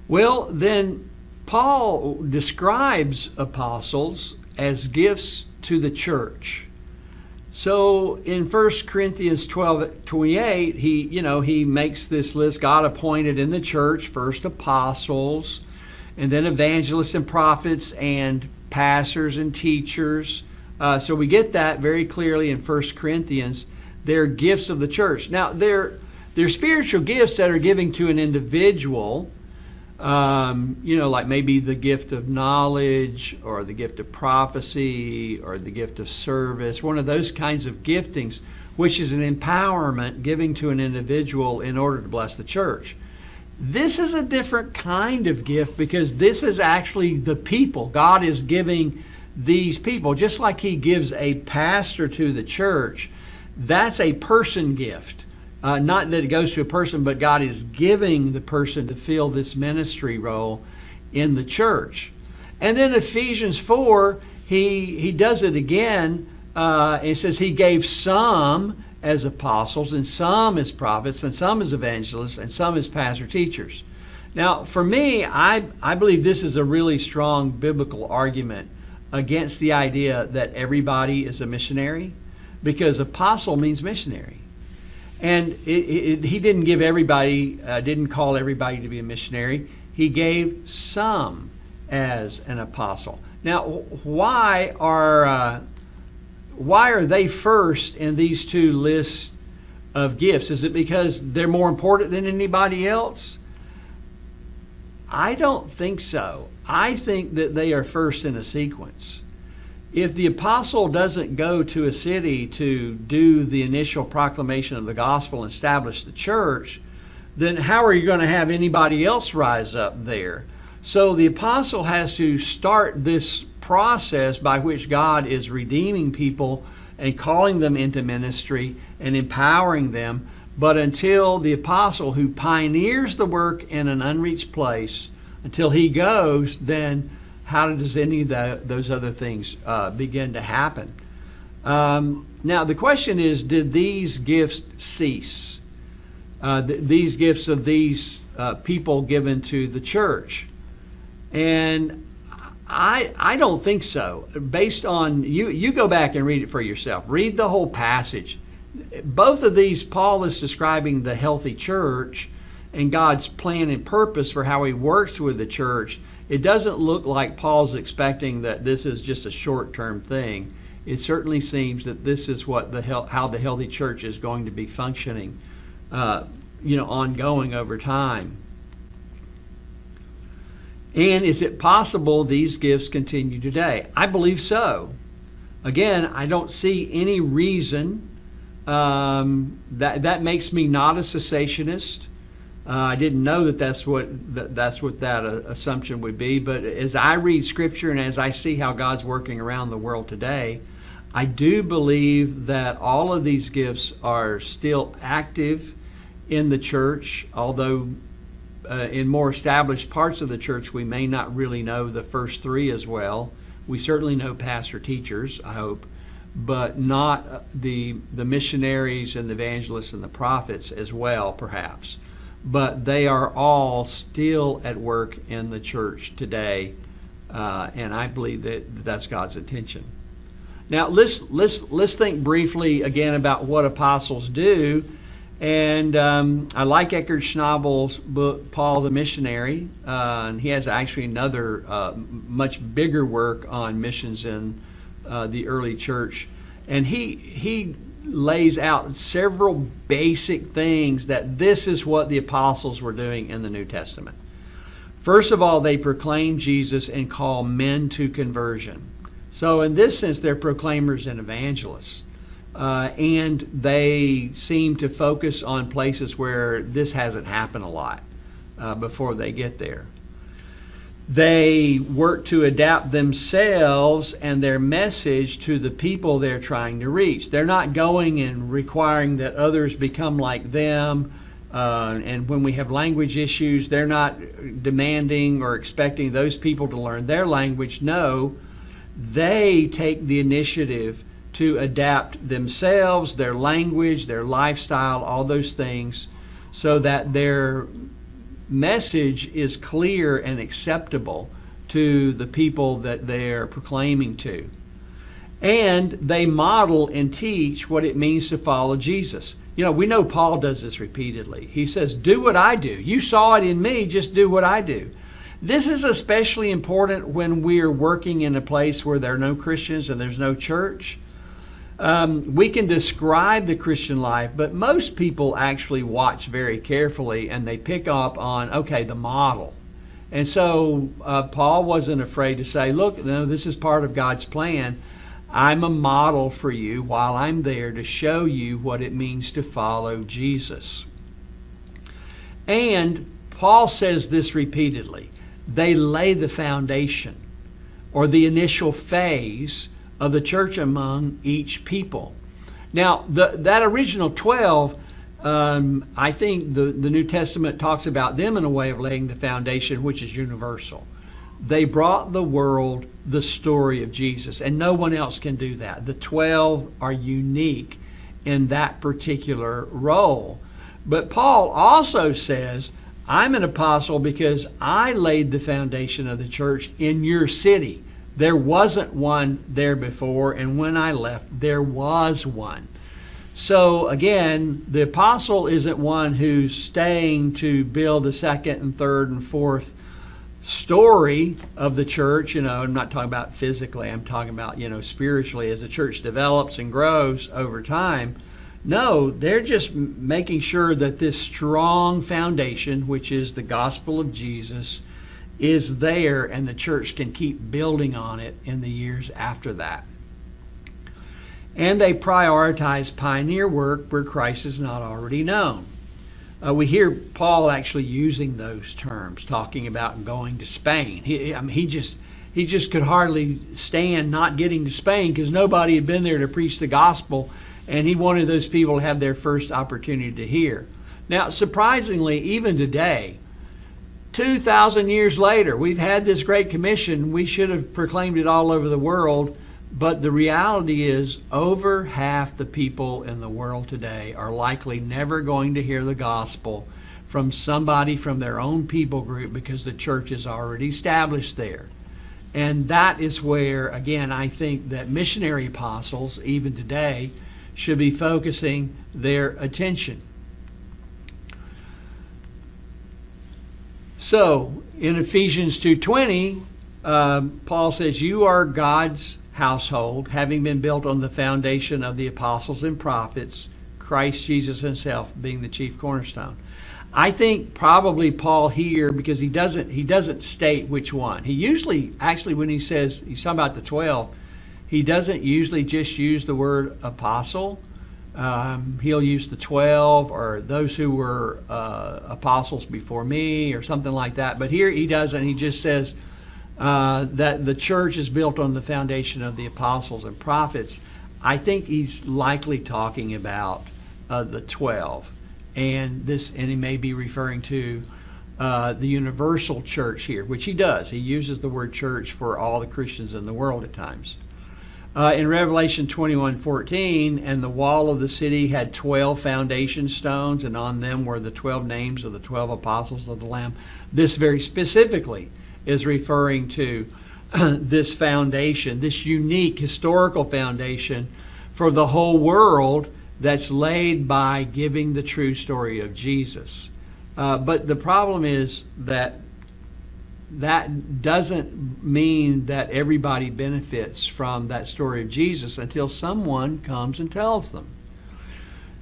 Well, then Paul describes apostles as gifts to the church. So in 1 Corinthians 12:28, he makes this list. God appointed in the church first apostles, and then evangelists and prophets and pastors and teachers. So we get that very clearly in 1 Corinthians. They're gifts of the church. Now, they're spiritual gifts that are given to an individual, like maybe the gift of knowledge or the gift of prophecy or the gift of service, one of those kinds of giftings, which is an empowerment giving to an individual in order to bless the church. This is a different kind of gift because this is actually the people. God is giving these people, just like he gives a pastor to the church. That's a person gift. Not that it goes to a person, but God is giving the person to fill this ministry role in the church. And then Ephesians 4, he does it again. It says he gave some as apostles, and some as prophets, and some as evangelists, and some as pastor teachers. Now, for me, I believe this is a really strong biblical argument against the idea that everybody is a missionary, because apostle means missionary. And he didn't give everybody, didn't call everybody to be a missionary. He gave some as an apostle. Now, why are they first in these two lists of gifts? Is it because they're more important than anybody else? I don't think so. I think that they are first in a sequence. If the apostle doesn't go to a city to do the initial proclamation of the gospel and establish the church, then how are you going to have anybody else rise up there? So the apostle has to start this process by which God is redeeming people and calling them into ministry and empowering them. But until the apostle, who pioneers the work in an unreached place, until he goes, then how does any of those other things begin to happen? Now, the question is, did these gifts cease? These gifts of these people given to the church? And I don't think so. Based on, you go back and read it for yourself. Read the whole passage. Both of these, Paul is describing the healthy church and God's plan and purpose for how he works with the church. It doesn't look like Paul's expecting that this is just a short-term thing. It certainly seems that this is what how the healthy church is going to be functioning, ongoing over time. And is it possible these gifts continue today? I believe so. Again, I don't see any reason that makes me not a cessationist. I didn't know that's what that assumption would be, but as I read Scripture and as I see how God's working around the world today, I do believe that all of these gifts are still active in the church, although in more established parts of the church we may not really know the first three as well. We certainly know pastor teachers, I hope, but not the missionaries and the evangelists and the prophets as well, perhaps. But they are all still at work in the church today, and I believe that that's God's intention. Now let's think briefly again about what apostles do, and I like Eckhard Schnabel's book, Paul the Missionary, and he has actually another much bigger work on missions in the early church, and he lays out several basic things that this is what the apostles were doing in the New Testament. First of all, they proclaim Jesus and call men to conversion. So in this sense, they're proclaimers and evangelists. And they seem to focus on places where this hasn't happened a lot before they get there. They work to adapt themselves and their message to the people they're trying to reach. They're not going and requiring that others become like them. And when we have language issues, they're not demanding or expecting those people to learn their language. No, they take the initiative to adapt themselves, their language, their lifestyle, all those things, so that their message is clear and acceptable to the people that they're proclaiming to. And they model and teach what it means to follow Jesus. You know, we know Paul does this repeatedly. He says, do what I do. You saw it in me, just do what I do. This is especially important when we're working in a place where there are no Christians and there's no church. We can describe the Christian life, but most people actually watch very carefully and they pick up on, okay, the model. And so Paul wasn't afraid to say, look, no, this is part of God's plan. I'm a model for you while I'm there to show you what it means to follow Jesus. And Paul says this repeatedly. They lay the foundation or the initial phase of the church among each people. Now, that original 12, I think the New Testament talks about them in a way of laying the foundation, which is universal. They brought the world the story of Jesus, and no one else can do that. The 12 are unique in that particular role. But Paul also says, I'm an apostle because I laid the foundation of the church in your city. There wasn't one there before, and when I left, there was one. So again, the apostle isn't one who's staying to build the second and third and fourth story of the church. You know, I'm not talking about physically, I'm talking about, you know, spiritually as the church develops and grows over time. No, they're just making sure that this strong foundation, which is the gospel of Jesus, is there and the church can keep building on it in the years after that. And they prioritize pioneer work where Christ is not already known. We hear Paul actually using those terms, talking about going to Spain. He just could hardly stand not getting to Spain because nobody had been there to preach the gospel, and he wanted those people to have their first opportunity to hear. Now, surprisingly, even today, 2,000 years later, we've had this Great Commission. We should have proclaimed it all over the world. But the reality is over half the people in the world today are likely never going to hear the gospel from somebody from their own people group because the church is already established there. And that is where, again, I think that missionary apostles, even today, should be focusing their attention. So, in Ephesians 2:20, Paul says, you are God's household, having been built on the foundation of the apostles and prophets, Christ Jesus himself being the chief cornerstone. I think probably Paul here, because he doesn't state which one. He usually, actually, when he says, he's talking about the 12, he doesn't usually just use the word apostle. He'll use the 12 or those who were apostles before me or something like that. But here he doesn't. He just says, that the church is built on the foundation of the apostles and prophets. I think he's likely talking about the 12, and he may be referring to the universal church here, which he does. He uses the word church for all the Christians in the world at times. In Revelation 21:14, and the wall of the city had 12 foundation stones, and on them were the 12 names of the 12 apostles of the Lamb. This very specifically is referring to this foundation, this unique historical foundation for the whole world that's laid by giving the true story of Jesus. But the problem is that doesn't mean that everybody benefits from that story of Jesus until someone comes and tells them.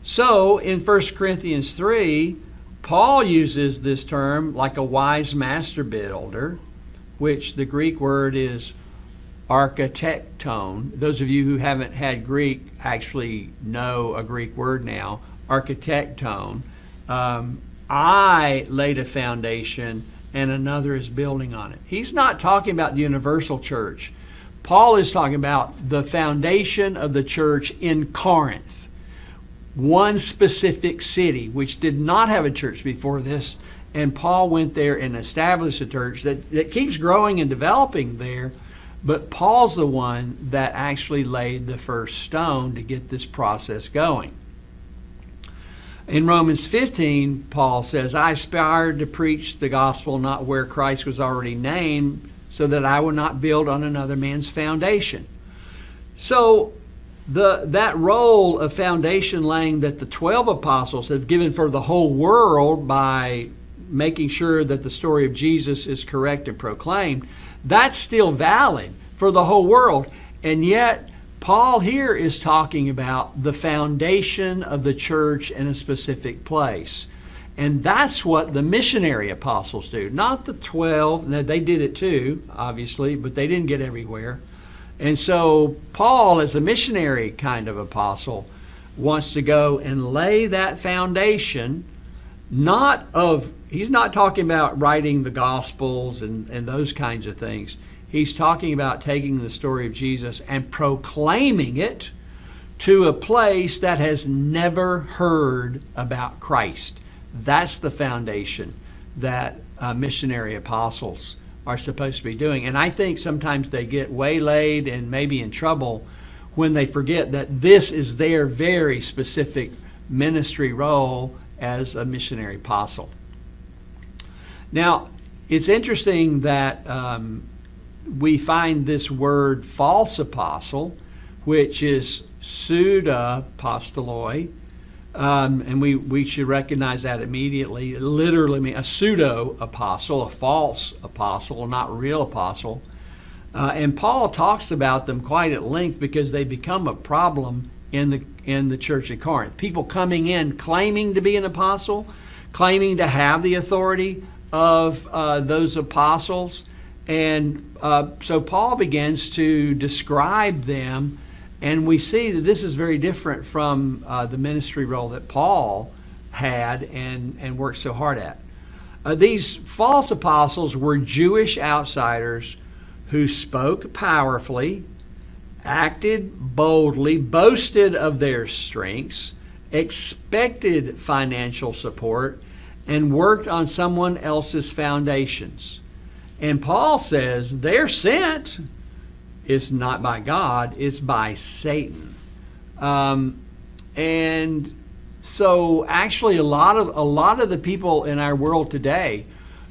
So in 1 Corinthians 3, Paul uses this term like a wise master builder, which the Greek word is architecton. Those of you who haven't had Greek actually know a Greek word now, architecton. I laid a foundation and another is building on it. He's not talking about the universal church. Paul is talking about the foundation of the church in Corinth, one specific city which did not have a church before this. And Paul went there and established a church that keeps growing and developing there. But Paul's the one that actually laid the first stone to get this process going. In Romans 15, Paul says, I aspired to preach the gospel not where Christ was already named, so that I would not build on another man's foundation. So that role of foundation laying that the 12 apostles have given for the whole world by making sure that the story of Jesus is correct and proclaimed, that's still valid for the whole world. And yet, Paul here is talking about the foundation of the church in a specific place. And that's what the missionary apostles do. Not the 12. Now, they did it too, obviously, but they didn't get everywhere. And so Paul, as a missionary kind of apostle, wants to go and lay that foundation, he's not talking about writing the Gospels and those kinds of things. He's talking about taking the story of Jesus and proclaiming it to a place that has never heard about Christ. That's the foundation that missionary apostles are supposed to be doing. And I think sometimes they get waylaid and maybe in trouble when they forget that this is their very specific ministry role as a missionary apostle. Now, it's interesting that we find this word false apostle, which is pseudo-apostoloi, and we should recognize that immediately. It literally means a pseudo-apostle, a false apostle, not real apostle. And Paul talks about them quite at length because they become a problem in the church at Corinth. People coming in claiming to be an apostle, claiming to have the authority of those apostles. And so Paul begins to describe them, and we see that this is very different from the ministry role that Paul had and worked so hard at. These false apostles were Jewish outsiders who spoke powerfully, acted boldly, boasted of their strengths, expected financial support, and worked on someone else's foundations. And Paul says their sent is not by God, it's by Satan. And so actually a lot of the people in our world today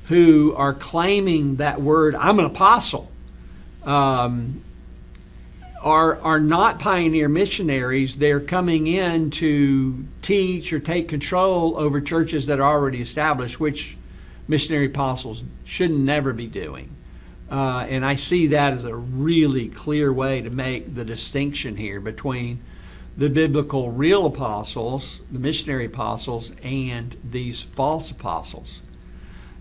who are claiming that word, I'm an apostle, are not pioneer missionaries. They're coming in to teach or take control over churches that are already established, which missionary apostles should never be doing. And I see that as a really clear way to make the distinction here between the biblical real apostles, the missionary apostles, and these false apostles.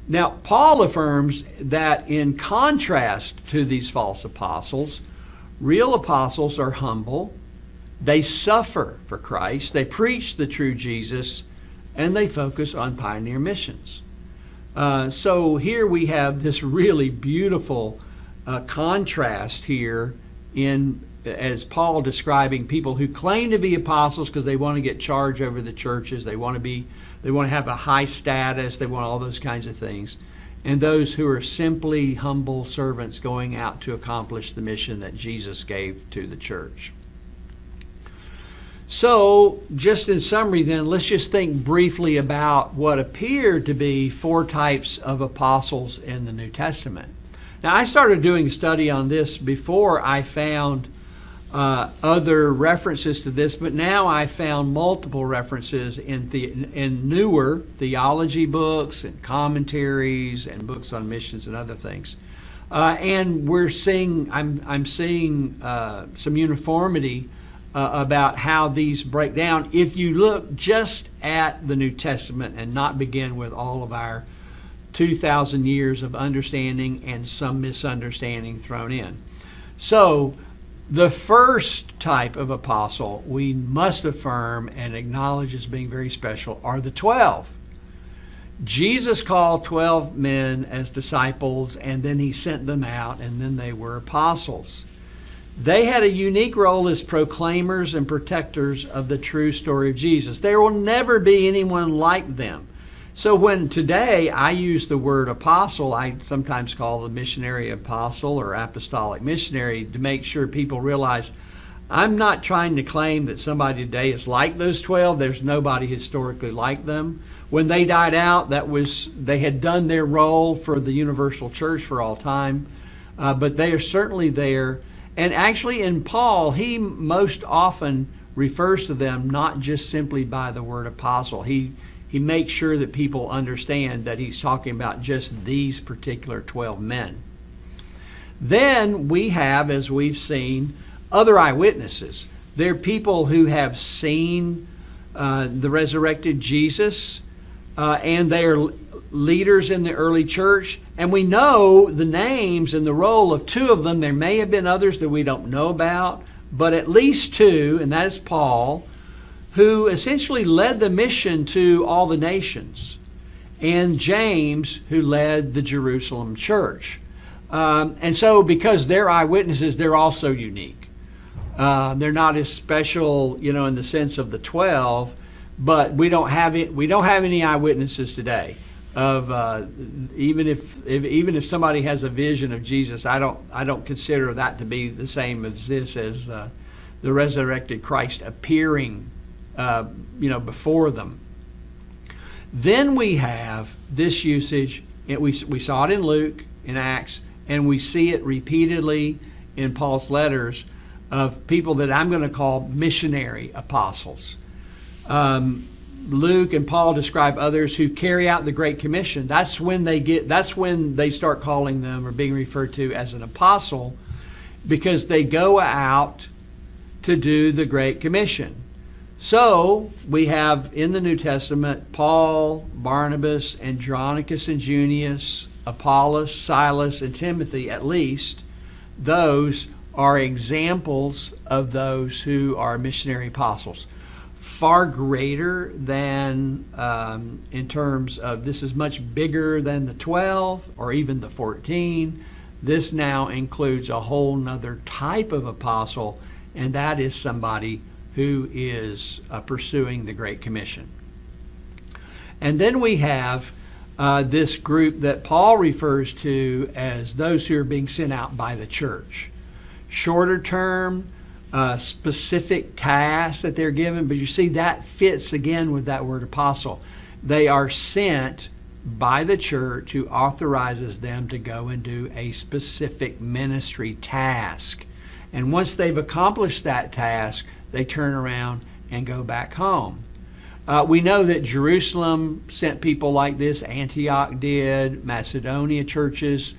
Now, Paul affirms that in contrast to these false apostles, real apostles are humble, they suffer for Christ, they preach the true Jesus, and they focus on pioneer missions. So here we have this really beautiful contrast here as Paul describing people who claim to be apostles because they want to get charge over the churches, they want to have a high status, they want all those kinds of things, and those who are simply humble servants going out to accomplish the mission that Jesus gave to the church. So, just in summary then, let's just think briefly about what appear to be 4 types of apostles in the New Testament. Now, I started doing a study on this before I found other references to this, but now I found multiple references in newer theology books and commentaries and books on missions and other things. And I'm seeing some uniformity about how these break down if you look just at the New Testament and not begin with all of our 2,000 years of understanding and some misunderstanding thrown in. So the first type of apostle we must affirm and acknowledge as being very special are the 12. Jesus called 12 men as disciples, and then he sent them out, and then they were apostles. They had a unique role as proclaimers and protectors of the true story of Jesus. There will never be anyone like them. So when today I use the word apostle, I sometimes call the missionary apostle or apostolic missionary to make sure people realize I'm not trying to claim that somebody today is like those 12. There's nobody historically like them. When they died out, they had done their role for the universal church for all time. But they are certainly there. And actually in Paul, he most often refers to them not just simply by the word apostle. He makes sure that people understand that he's talking about just these particular 12 men. Then we have, as we've seen, other eyewitnesses. They're people who have seen the resurrected Jesus, and they are leaders in the early church. And we know the names and the role of two of them. There may have been others that we don't know about, but at least two, and that is Paul, who essentially led the mission to all the nations, and James, who led the Jerusalem church. And so because they're eyewitnesses, they're also unique. They're not as special, in the sense of the 12, but we don't have any eyewitnesses today of even if somebody has a vision of Jesus. I don't consider that to be the same as the resurrected Christ appearing before them. Then we have this usage. We saw it in Luke, in Acts, and we see it repeatedly in Paul's letters of people that I'm going to call missionary apostles. Luke and Paul describe others who carry out the Great Commission. That's when they start calling them or being referred to as an apostle, because they go out to do the Great Commission. So we have in the New Testament Paul, Barnabas, Andronicus and Junius, Apollos, Silas, and Timothy. At least those are examples of those who are missionary apostles. Far greater than, in terms of, this is much bigger than the 12 or even the 14. This now includes a whole nother type of apostle, and that is somebody who is pursuing the Great Commission. And then we have this group that Paul refers to as those who are being sent out by the church. Shorter term, specific tasks that they're given, but you see that fits again with that word apostle. They are sent by the church who authorizes them to go and do a specific ministry task. And once they've accomplished that task, they turn around and go back home. We know that Jerusalem sent people like this. Antioch did. Macedonia churches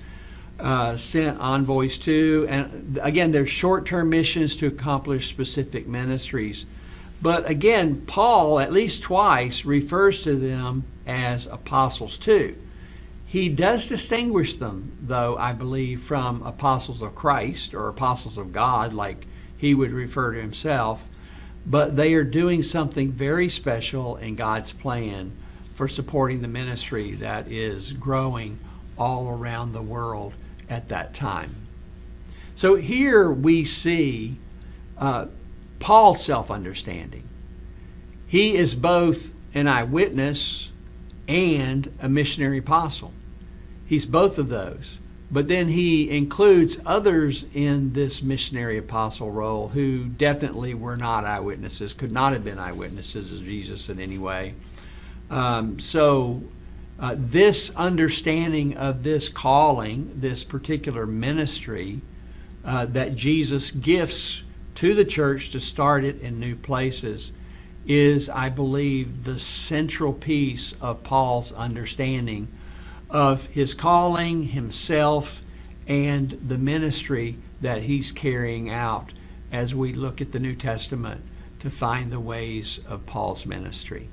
sent envoys too. And again, they're short-term missions to accomplish specific ministries. But again, Paul, at least twice, refers to them as apostles too. He does distinguish them, though, I believe, from apostles of Christ or apostles of God, like he would refer to himself. But they are doing something very special in God's plan for supporting the ministry that is growing all around the world at that time. So here we see Paul's self-understanding. He is both an eyewitness and a missionary apostle. He's both of those. But then he includes others in this missionary apostle role who definitely were not eyewitnesses, could not have been eyewitnesses of Jesus in any way. This understanding of this calling, this particular ministry that Jesus gifts to the church to start it in new places, is, I believe, the central piece of Paul's understanding of his calling, himself, and the ministry that he's carrying out as we look at the New Testament to find the ways of Paul's ministry.